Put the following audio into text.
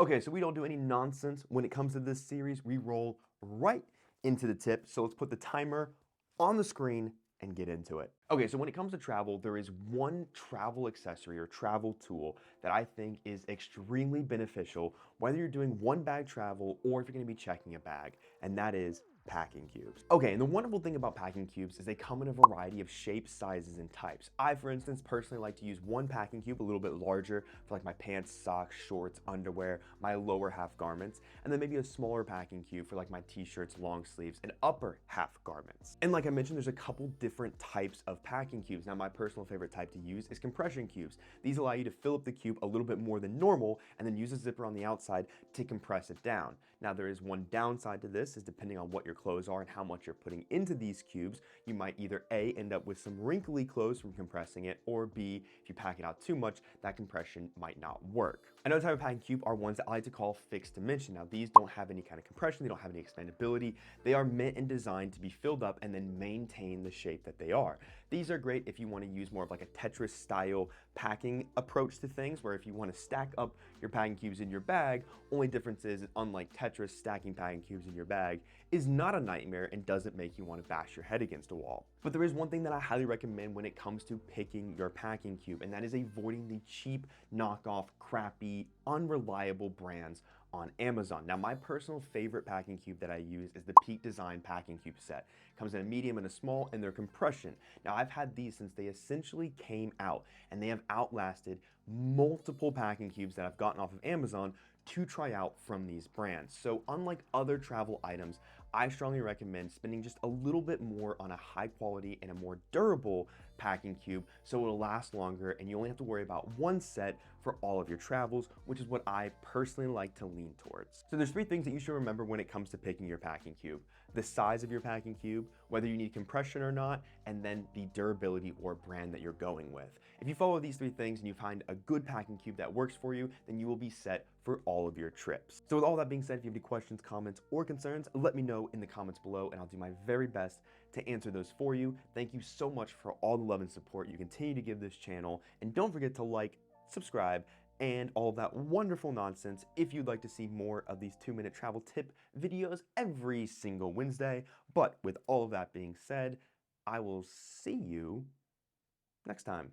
Okay, so we don't do any nonsense when it comes to this series. We roll right into the tip. So let's put the timer on the screen and get into it. Okay, so when it comes to travel, there is one travel accessory or travel tool that I think is extremely beneficial, whether you're doing one bag travel or if you're gonna be checking a bag, and that is packing cubes. Okay, and the wonderful thing about packing cubes is they come in a variety of shapes, sizes, and types. I, for instance, personally like to use one packing cube, a little bit larger for like my pants, socks, shorts, underwear, my lower half garments, and then maybe a smaller packing cube for like my t-shirts, long sleeves, and upper half garments. And like I mentioned, there's a couple different types of packing cubes. Now, my personal favorite type to use is compression cubes. These allow you to fill up the cube a little bit more than normal and then use a zipper on the outside to compress it down. Now, there is one downside to this, is depending on what your clothes are and how much you're putting into these cubes, you might either A, end up with some wrinkly clothes from compressing it, or B, if you pack it out too much, that compression might not work. Another type of packing cube are ones that I like to call fixed dimension. Now, these don't have any kind of compression, they don't have any expandability. They are meant and designed to be filled up and then maintain the shape that they are. These are great if you want to use more of like a Tetris style packing approach to things, where if you want to stack up your packing cubes in your bag, only difference is, unlike Tetris, stacking packing cubes in your bag is not a nightmare and doesn't make you want to bash your head against a wall. But there is one thing that I highly recommend when it comes to picking your packing cube, and that is avoiding the cheap, knockoff, crappy, unreliable brands on Amazon. Now, my personal favorite packing cube that I use is the Peak Design packing cube set. It comes in a medium and a small, and they're compression. Now, I've had these since they essentially came out, and they have outlasted multiple packing cubes that I've gotten off of Amazon to try out from these brands. So unlike other travel items, I strongly recommend spending just a little bit more on a high quality and a more durable packing cube so it'll last longer and you only have to worry about one set for all of your travels, which is what I personally like to lean towards. So there's three things that you should remember when it comes to picking your packing cube: the size of your packing cube, whether you need compression or not, and then the durability or brand that you're going with. If you follow these three things and you find a good packing cube that works for you, then you will be set for all of your trips. So with all that being said, if you have any questions, comments, or concerns, let me know in the comments below and I'll do my very best to answer those for you. Thank you so much for all the love and support you continue to give this channel, and don't forget to like, subscribe, and all of that wonderful nonsense if you'd like to see more of these 2-minute travel tip videos every single Wednesday. But with all of that being said, I will see you next time.